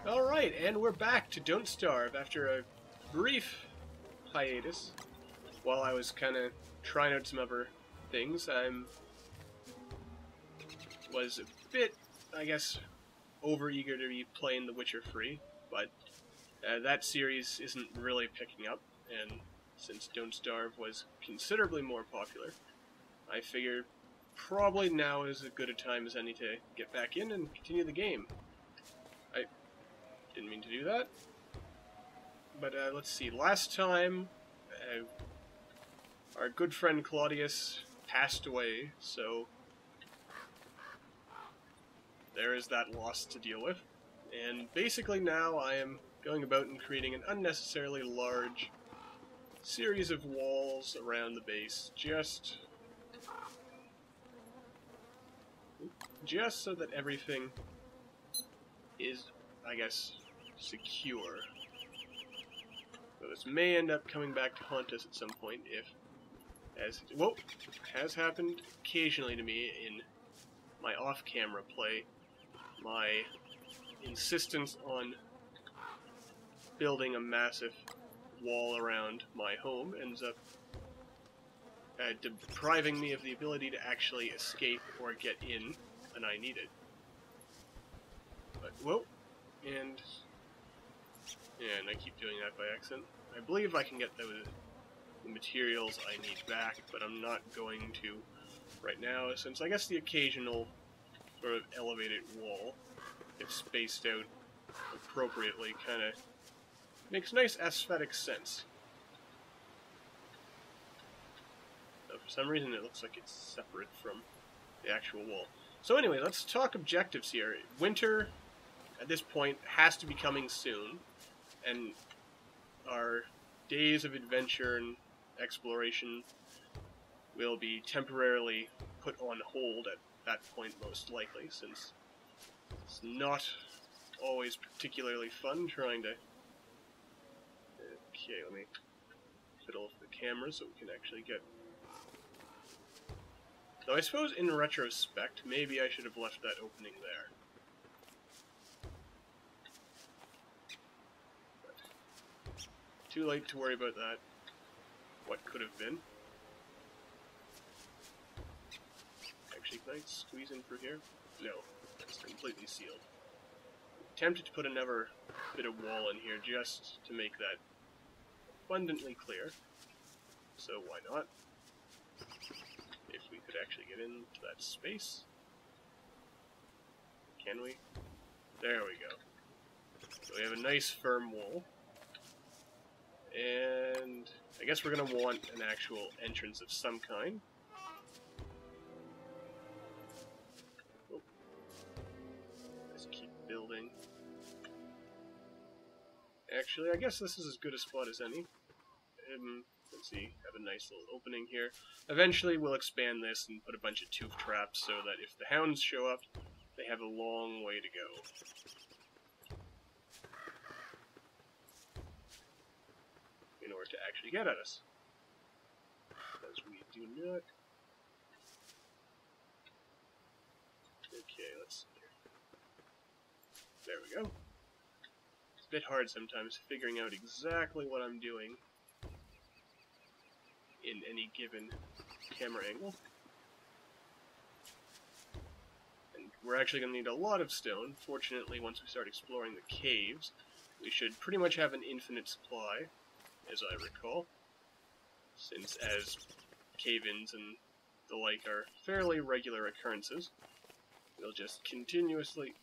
Alright, and we're back to Don't Starve after a brief hiatus. While I was kind of trying out some other things, was a bit, I guess, overeager to be playing The Witcher 3, but that series isn't really picking up, and since Don't Starve was considerably more popular, I figured probably now is as good a time as any to get back in and continue the game. I didn't mean to do that. But let's see, last time our good friend Claudius passed away, so there is that loss to deal with. And basically now I am going about and creating an unnecessarily large series of walls around the base, just so that everything is, I guess, secure. So this may end up coming back to haunt us at some point if, has happened occasionally to me in my off-camera play, my insistence on building a massive wall around my home ends up depriving me of the ability to actually escape or get in when I need it. But, and I keep doing that by accident. I believe I can get the materials I need back, but I'm not going to right now, since I guess the occasional sort of elevated wall, if spaced out appropriately, kind of makes nice aesthetic sense. So for some reason it looks like it's separate from the actual wall. So anyway, let's talk objectives here. Winter, at this point, has to be coming soon, and our days of adventure and exploration will be temporarily put on hold at that point, most likely, since it's not always particularly fun trying to... Okay, let me fiddle with the camera so we can actually get... Though I suppose in retrospect, maybe I should have left that opening there. But too late to worry about that. What could have been. Actually, can I squeeze in through here? No, it's completely sealed. Tempted to put another bit of wall in here just to make that abundantly clear. So why not? If we could actually get into that space. Can we? There we go. So we have a nice firm wall. And I guess we're going to want an actual entrance of some kind. Oh. Let's keep building. Actually, I guess this is as good a spot as any. Let's see, have a nice little opening here. Eventually we'll expand this and put a bunch of tooth traps so that if the hounds show up, they have a long way to go in order to actually get at us. Because we do not... Okay, let's see here. There we go. It's a bit hard sometimes figuring out exactly what I'm doing in any given camera angle. And we're actually going to need a lot of stone. Fortunately, once we start exploring the caves, we should pretty much have an infinite supply, as I recall, since as cave-ins and the like are fairly regular occurrences, we'll just continuously...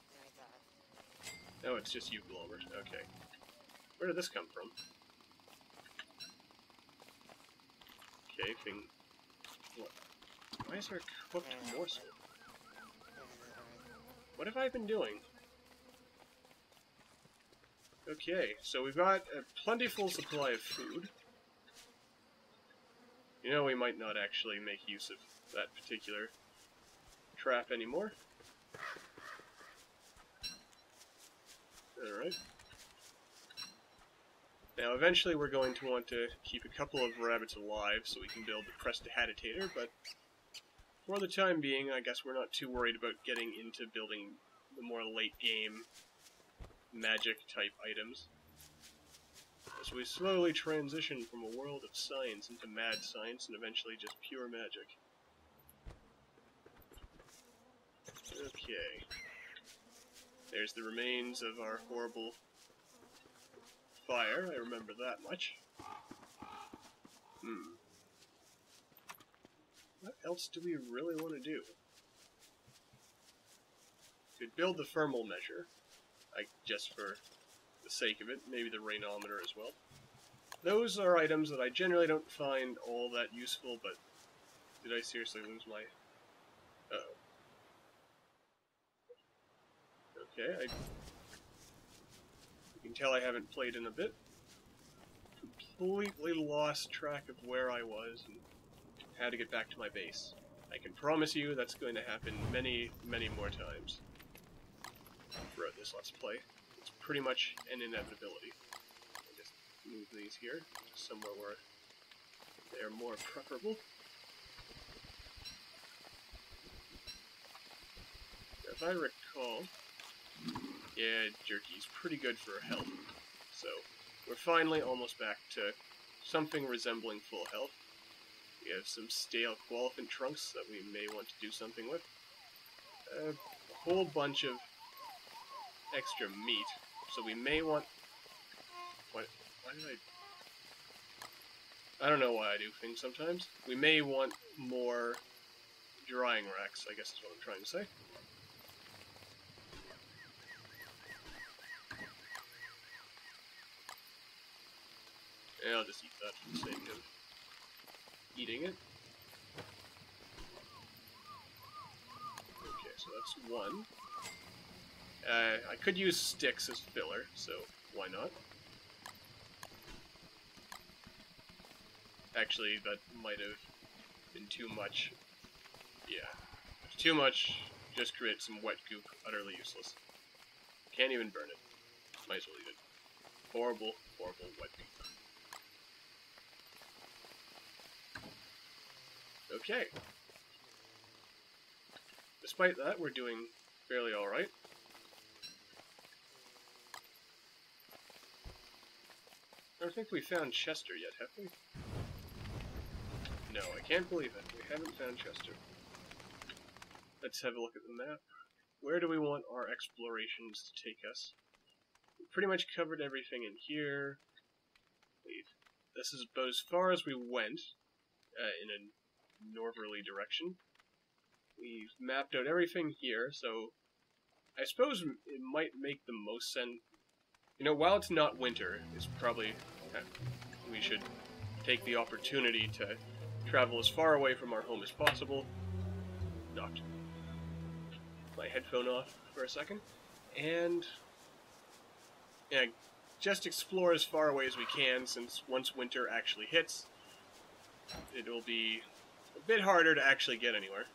Oh, it's just you, Globert. Okay. Where did this come from? Okay, what? Why is there a cooked morsel? What have I been doing? Okay, so we've got a plentiful supply of food. You know, we might not actually make use of that particular trap anymore. Alright. Now, eventually we're going to want to keep a couple of rabbits alive so we can build the Prestidigitator, but for the time being, I guess we're not too worried about getting into building the more late-game magic-type items. As we slowly transition from a world of science into mad science and eventually just pure magic. Okay. There's the remains of our horrible fire, I remember that much. What else do we really want to do? Could build the thermal measure, just for the sake of it, maybe the rainometer as well. Those are items that I generally don't find all that useful, but did I seriously lose my... Uh-oh. Okay, you can tell I haven't played in a bit. Completely lost track of where I was and how to get back to my base. I can promise you that's going to happen many, many more times throughout this Let's Play. It's pretty much an inevitability. I'll just move these here, somewhere where they're more preferable. If I recall, yeah, jerky's pretty good for health, so we're finally almost back to something resembling full health. We have some stale Qualiphant trunks that we may want to do something with. A whole bunch of extra meat, so we may want... Why did I don't know why I do things sometimes. We may want more drying racks, I guess is what I'm trying to say. And I'll just eat that for the sake of eating it. Okay, so that's one. I could use sticks as filler, so why not? Actually, that might have been too much. Yeah. Too much, just create some wet goop, utterly useless. Can't even burn it. Might as well eat it. Horrible, horrible wet goop. Okay. Despite that, we're doing fairly alright. I don't think we found Chester yet, have we? No, I can't believe it. We haven't found Chester. Let's have a look at the map. Where do we want our explorations to take us? We pretty much covered everything in here. This is about as far as we went in a northerly direction. We've mapped out everything here, so I suppose it might make the most sense. You know, while it's not winter, it's probably we should take the opportunity to travel as far away from our home as possible. Knocked my headphone off for a second, and yeah, just explore as far away as we can, since once winter actually hits, it'll be a bit harder to actually get anywhere.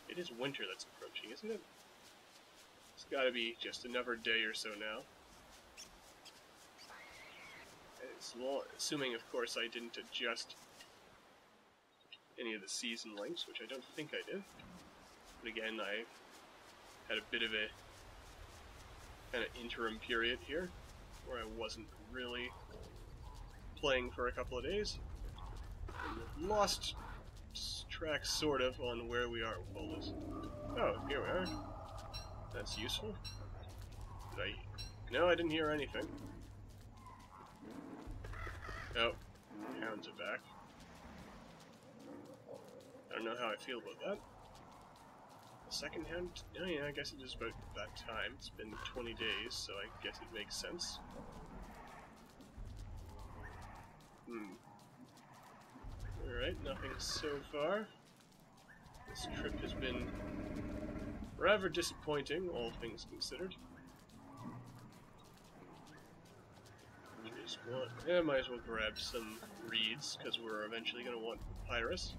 It is winter that's approaching, isn't it? It's gotta be just another day or so now. It's assuming, of course, I didn't adjust any of the season lengths, which I don't think I did. But again, I had a bit of a kind of interim period here, where I wasn't really playing for a couple of days. And lost track, sort of, on where we are with all this. Oh, here we are. That's useful. Did I... No, I didn't hear anything. Oh, hounds are back. I don't know how I feel about that. The second hound? Oh yeah, I guess it is about that time. It's been 20 days, so I guess it makes sense. Alright, nothing so far. This trip has been rather disappointing, all things considered. Yeah, might as well grab some reeds, because we're eventually going to want papyrus.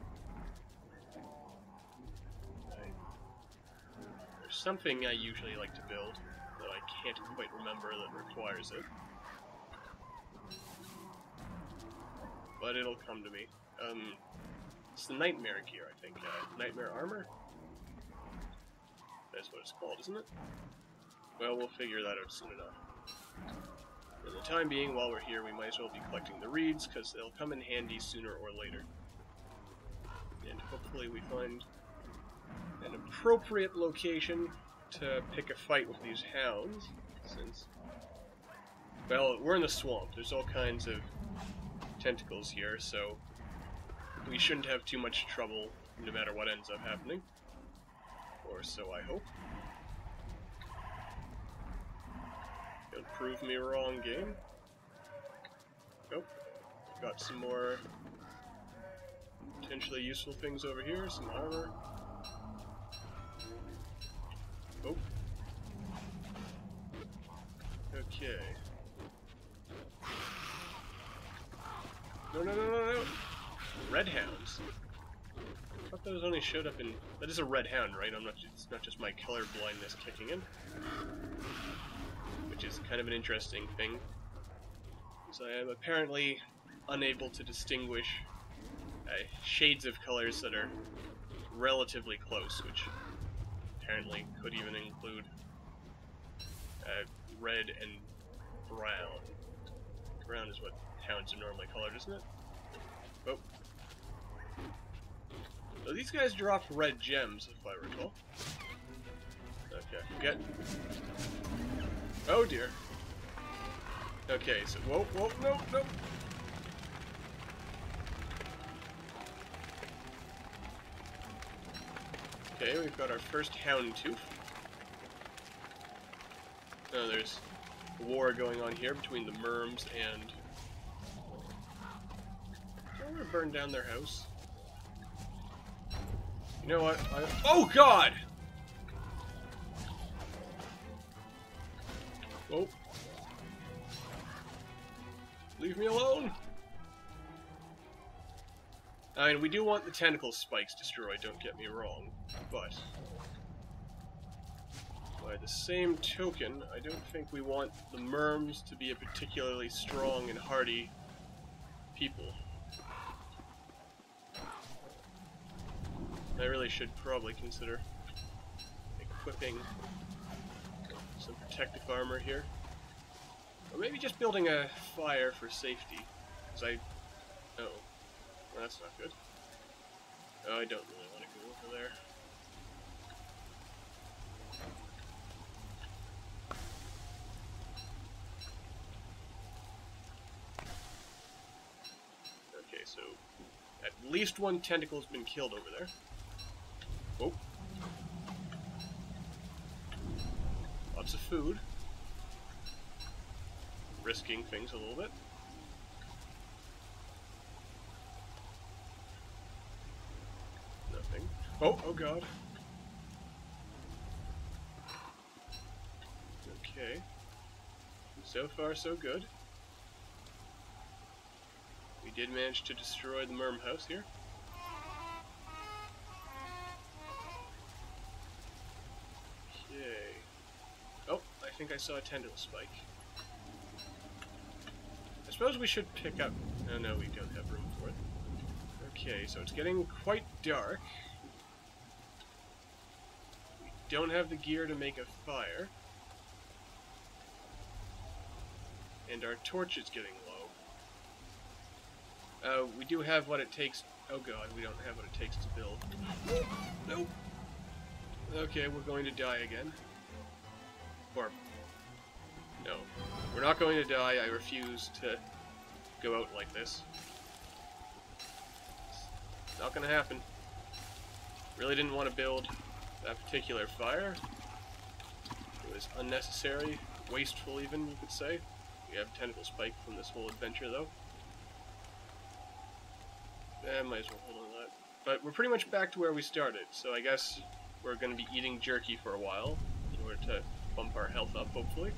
There's something I usually like to build that I can't quite remember that requires it. But it'll come to me. It's the Nightmare gear, I think. Nightmare armor? That's what it's called, isn't it? Well, we'll figure that out soon enough. For the time being, while we're here, we might as well be collecting the reeds, because they'll come in handy sooner or later. And hopefully we find an appropriate location to pick a fight with these hounds, since, well, we're in the swamp. There's all kinds of tentacles here, so we shouldn't have too much trouble no matter what ends up happening. Or so I hope. Don't prove me wrong, game. Nope. Got some more potentially useful things over here, some armor. Oh. Okay. No. Red hounds. I thought those only showed up in... That is a red hound, right? It's not just my color blindness kicking in. Which is kind of an interesting thing. So I am apparently unable to distinguish shades of colors that are relatively close, which apparently could even include red and brown. Brown is what hounds are normally colored, isn't it? Oh. So these guys dropped red gems, if I recall. Okay, forget. Oh dear. Okay, so whoa, no. Okay, we've got our first Houndtooth. Oh, there's a war going on here between the Merms and... I'm gonna burn down their house. You know what? Oh God! Oh. Leave me alone! I mean, we do want the tentacle spikes destroyed, don't get me wrong, but by the same token, I don't think we want the Merms to be a particularly strong and hardy people. I really should probably consider equipping some protective armor here. Or maybe just building a fire for safety. Because oh. Well, that's not good. Oh, I don't really want to go over there. Okay, so at least one tentacle's been killed over there. Oh. Lots of food. Risking things a little bit. Nothing. Oh God. Okay. So far, so good. We did manage to destroy the Merm house here. Okay. Oh, I think I saw a tentacle spike. I suppose we should pick up... Oh no, we don't have room for it. Okay, so it's getting quite dark. We don't have the gear to make a fire. And our torch is getting low. We do have what it takes... Oh God, we don't have what it takes to build. Nope. Okay, we're going to die again. Or... No. We're not going to die. I refuse to go out like this. It's not going to happen. Really didn't want to build that particular fire. It was unnecessary, wasteful even, you could say. We have tentacle spike from this whole adventure, though. Might as well hold on to that. But we're pretty much back to where we started, so I guess we're going to be eating jerky for a while in order to bump our health up, hopefully.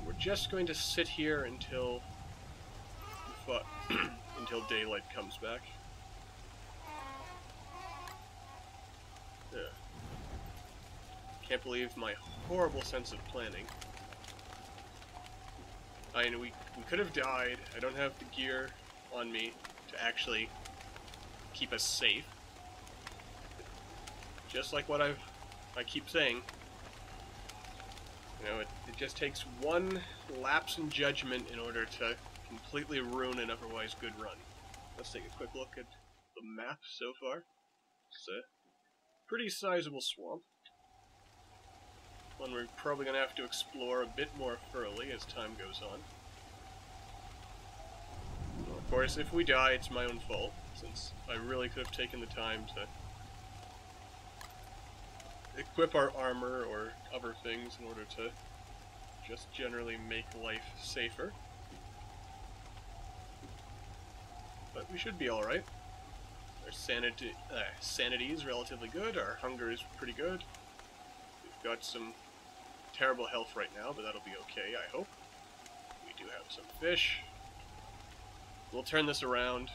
We're just going to sit here until until daylight comes back. Yeah. Can't believe my horrible sense of planning. I mean, we could have died. I don't have the gear on me to actually keep us safe. Just like what I keep saying. You know, it just takes one lapse in judgment in order to completely ruin an otherwise good run. Let's take a quick look at the map so far. It's a pretty sizable swamp. One we're probably going to have to explore a bit more thoroughly as time goes on. Well, of course, if we die, it's my own fault, since I really could have taken the time to equip our armor or other things in order to just generally make life safer. But we should be alright. Our sanity is relatively good, our hunger is pretty good. We've got some terrible health right now, but that'll be okay, I hope. We do have some fish. We'll turn this around,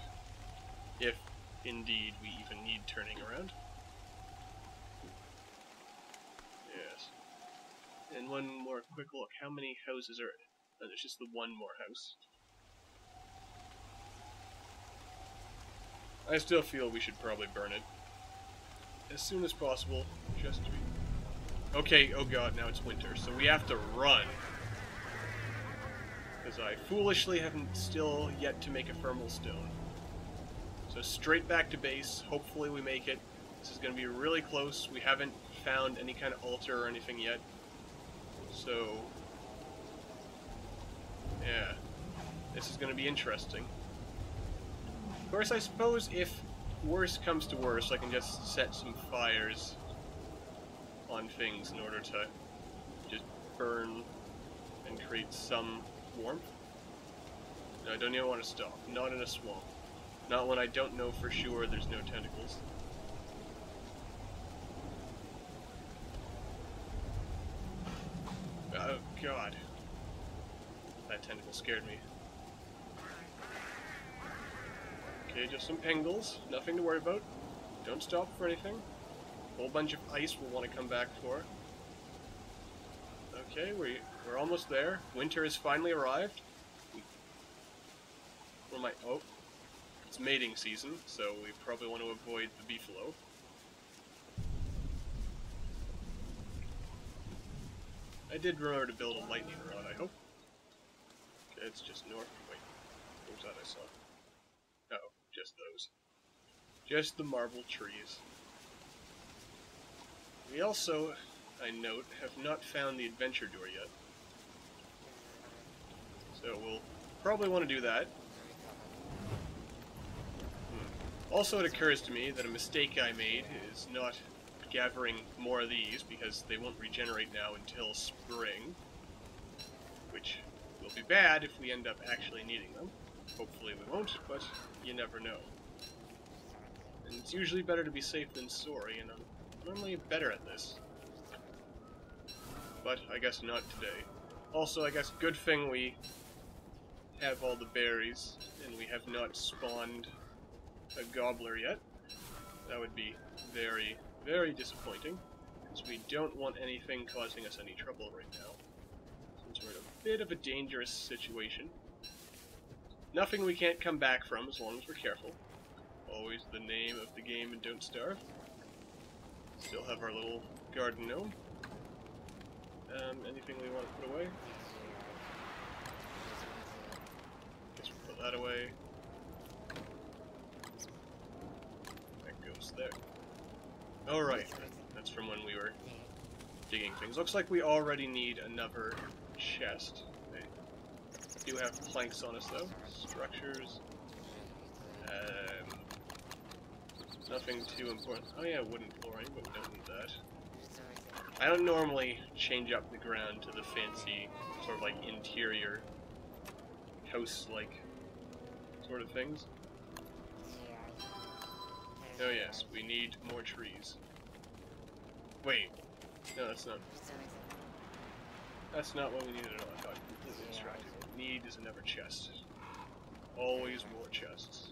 if indeed we even need turning around. Yes. And one more quick look. How many houses are... Oh, there's just the one more house. I still feel we should probably burn it as soon as possible, just to be... Okay, oh god, now it's winter, so we have to run. Because I foolishly haven't still yet to make a thermal stone. So straight back to base, hopefully we make it. This is going to be really close. We haven't found any kind of altar or anything yet. So, yeah, this is going to be interesting. Of course, I suppose if worse comes to worse, I can just set some fires on things in order to just burn and create some warmth. No, I don't even want to stop. Not in a swamp. Not when I don't know for sure there's no tentacles. Oh god. That tentacle scared me. Okay, just some pengals. Nothing to worry about. Don't stop for anything. A whole bunch of ice we'll want to come back for. Okay, we're almost there. Winter has finally arrived. Oh, it's mating season, so we probably want to avoid the beefalo. I did remember to build a lightning rod, I hope. Okay, it's just north. Wait, what was that I saw? Oh, just those. Just the marble trees. We also, I note, have not found the adventure door yet. So we'll probably want to do that. Also, it occurs to me that a mistake I made is not gathering more of these, because they won't regenerate now until spring. Which will be bad if we end up actually needing them. Hopefully we won't, but you never know. And it's usually better to be safe than sorry, and I'm normally better at this. But I guess not today. Also, I guess good thing we have all the berries, and we have not spawned a gobbler yet. That would be very, very disappointing, because we don't want anything causing us any trouble right now, since we're in a bit of a dangerous situation. Nothing we can't come back from as long as we're careful. Always the name of the game in Don't Starve. Still have our little garden gnome. Anything we want to put away? Guess we'll put that away. There. Alright, that's from when we were digging things. Looks like we already need another chest. They do have planks on us though. Structures. Nothing too important. Oh yeah, wooden flooring, but we don't need that. I don't normally change up the ground to the fancy, sort of like interior house-like sort of things. Oh yes, we need more trees. Wait, no, that's not what we needed at all. I got completely distracted. What we need is another chest. Always more chests.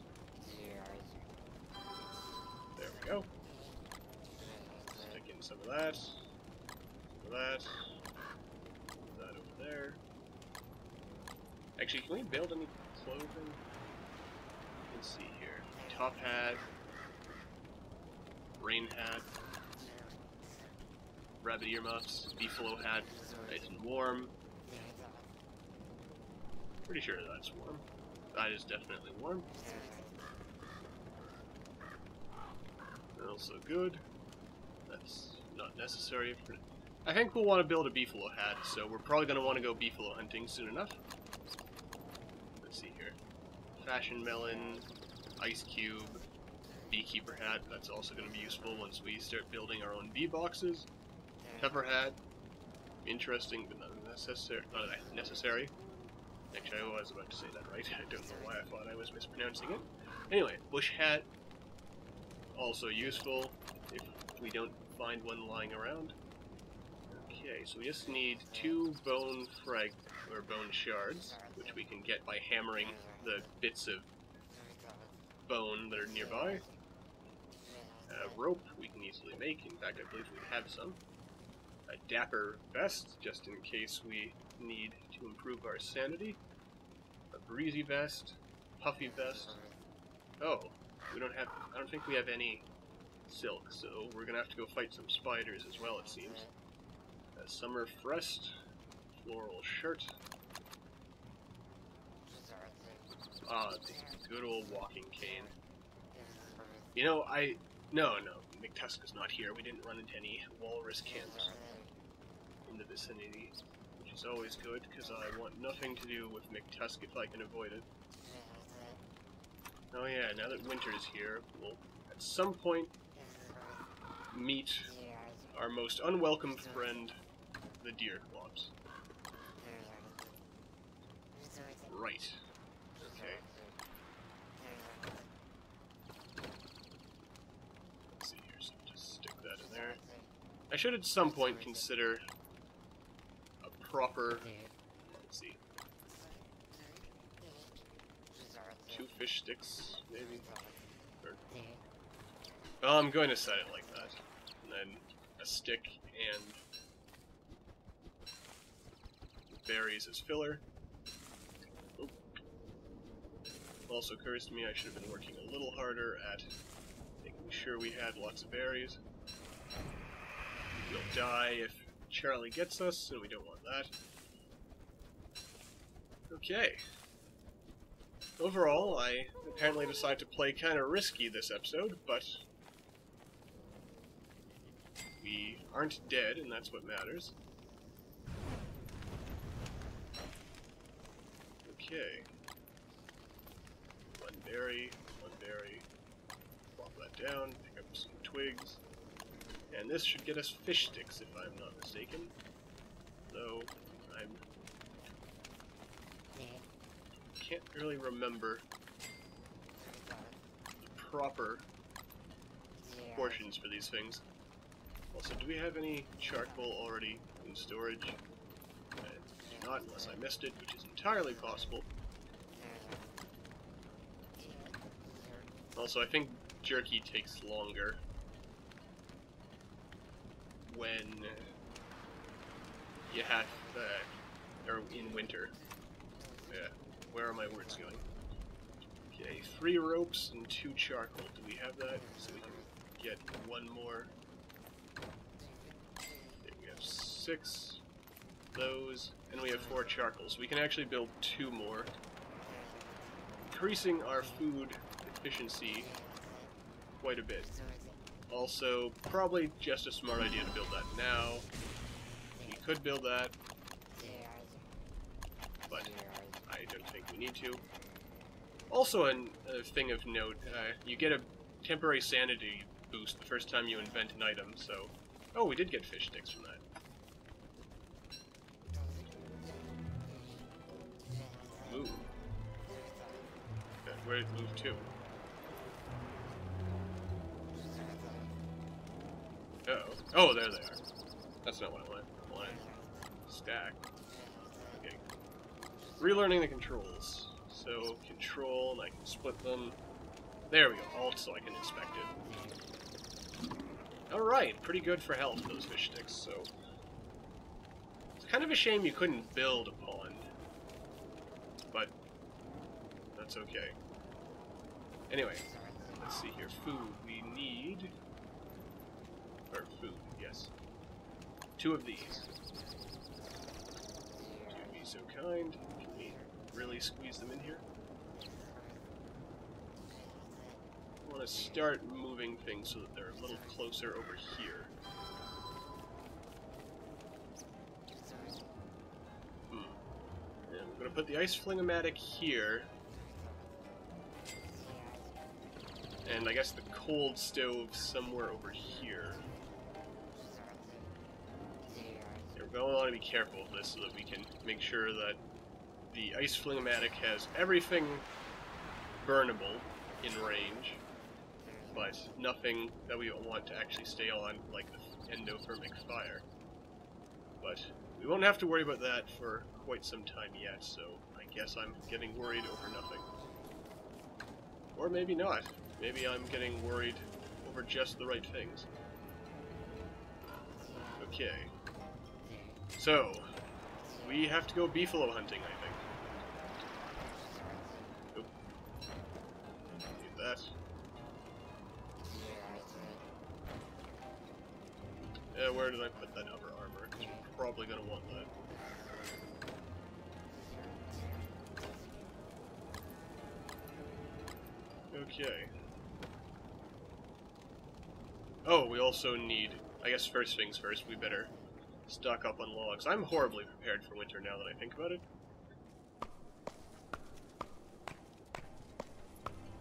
There we go. Stick in some of that. Some of that. That over there. Actually, can we build any clothing? Let's see here. Top hat. Rain hat. rabbit earmuffs, beefalo hat, nice and warm. Pretty sure that's warm. That is definitely warm. Also good. That's not necessary for... I think we'll want to build a beefalo hat, so we're probably going to want to go beefalo hunting soon enough. Let's see here. Fashion melon, ice cube, beekeeper hat. That's also going to be useful once we start building our own bee boxes. Pepper hat. Interesting, but not necessary. Actually, I was about to say that right. I don't know why I thought I was mispronouncing it. Anyway, bush hat. Also useful if we don't find one lying around. Okay, so we just need 2 bone shards, which we can get by hammering the bits of bone that are nearby. Rope we can easily make. In fact, I believe we have some. A dapper vest, just in case we need to improve our sanity. A breezy vest. Puffy vest. Oh, we don't have... I don't think we have any silk, so we're gonna have to go fight some spiders as well, it seems. A summer crest. Floral shirt. Ah, the good old walking cane. You know, No, McTusk is not here. We didn't run into any walrus camps in the vicinity, which is always good, because I want nothing to do with McTusk if I can avoid it. Oh yeah, now that winter's here, we'll at some point meet our most unwelcome friend, the deer clops. Right. Okay. Let's see here, so just stick that in there. I should at some point consider a proper... Let's see. 2 fish sticks, maybe? Or, well, I'm going to set it like that. And then a stick and berries as filler. Oop. Also occurs to me I should have been working a little harder at making sure we had lots of berries. We'll die if Charlie gets us, and we don't want that. Okay. Overall, I apparently decided to play kind of risky this episode, but we aren't dead, and that's what matters. Okay. One berry, plop that down, pick up some twigs, and this should get us fish sticks if I'm not mistaken. Though, I can't really remember the proper portions for these things. Also, do we have any charcoal already in storage? Not unless I missed it, which is entirely possible. Also, I think jerky takes longer when you have, or in winter. Yeah, where are my words going? Okay, 3 ropes and 2 charcoal. Do we have that? So we can get 1 more. Okay, we have 6 of those, and we have 4 charcoal. So we can actually build 2 more, increasing our food efficiency quite a bit. Also, probably just a smart idea to build that now. You could build that, but I don't think we need to. Also, a thing of note, you get a temporary sanity boost the first time you invent an item, so... Oh, we did get fish sticks from that. Move. Okay, where did it move to? Uh-oh. Oh, there they are. That's not what I wanted. I wanted stack. Okay. Relearning the controls. So, control, and I can split them. There we go. Alt, so I can inspect it. Alright, pretty good for health, those fish sticks, so... It's kind of a shame you couldn't build a pond. But, that's okay. Anyway, let's see here. Food. We need... Or food, yes. 2 of these. Would you be so kind? Can we really squeeze them in here? I want to start moving things so that they're a little closer over here. And I'm going to put the ice fling-o-matic here. And I guess the cold stove somewhere over here. We're going to want to be careful of this so that we can make sure that the ice fling-o-matic has everything burnable in range, but nothing that we want to actually stay on, like the endothermic fire. But we won't have to worry about that for quite some time yet, so I guess I'm getting worried over nothing. Or maybe not. Maybe I'm getting worried over just the right things. Okay. So, we have to go beefalo hunting, I think. Oop. Need that. Where did I put that other armor? Because we're probably going to want that. Okay. Oh, we also need, I guess first things first, we better stock up on logs. I'm horribly prepared for winter now that I think about it.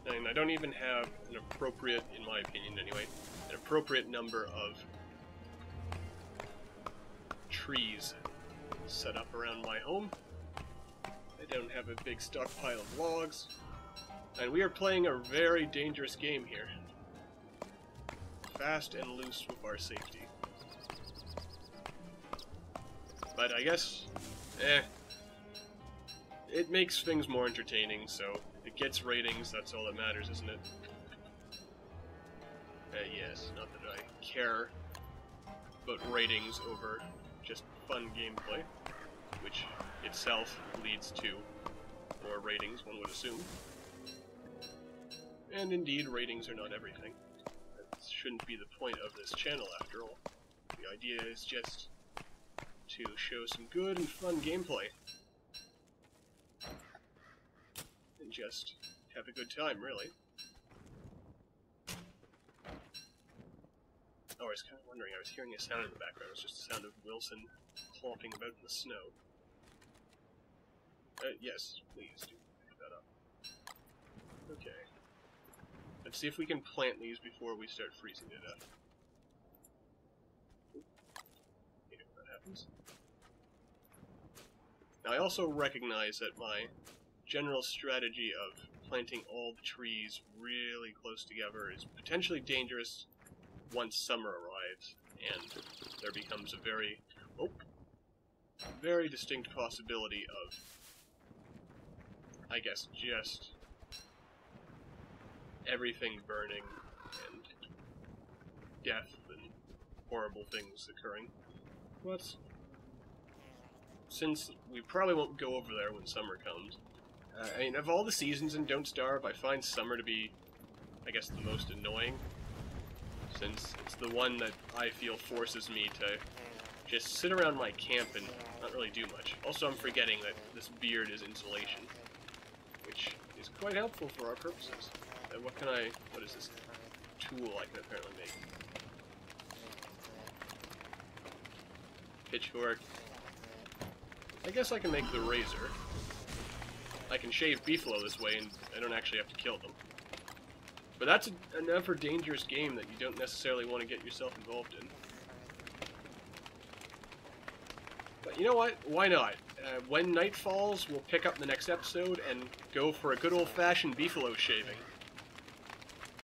And I don't even have an appropriate, in my opinion anyway, an appropriate number of trees set up around my home. I don't have a big stockpile of logs. And we are playing a very dangerous game here. Fast and loose with our safety. But I guess, it makes things more entertaining, so it gets ratings, that's all that matters, isn't it? Yes, not that I care about ratings over just fun gameplay, which itself leads to more ratings, one would assume. And indeed, ratings are not everything. That shouldn't be the point of this channel, after all. The idea is just to show some good and fun gameplay. And just have a good time, really. Oh, I was kind of wondering, I was hearing a sound in the background. It was just the sound of Wilson clomping about in the snow. Yes, please do pick that up. Okay. Let's see if we can plant these before we start freezing to death. Hate it when that happens. Now, I also recognize that my general strategy of planting all the trees really close together is potentially dangerous once summer arrives, and there becomes a very distinct possibility of, I guess, just everything burning and death and horrible things occurring. But since we probably won't go over there when summer comes, I mean, of all the seasons in Don't Starve, I find summer to be, I guess, the most annoying, since it's the one that I feel forces me to just sit around my camp and not really do much. Also, I'm forgetting that this beard is insulation, which is quite helpful for our purposes. And what is this tool I can apparently make? Pitchfork. I guess I can make the razor. I can shave beefalo this way, and I don't actually have to kill them. But that's another dangerous game that you don't necessarily want to get yourself involved in. But you know what? Why not? When night falls, we'll pick up the next episode and go for a good old-fashioned beefalo shaving.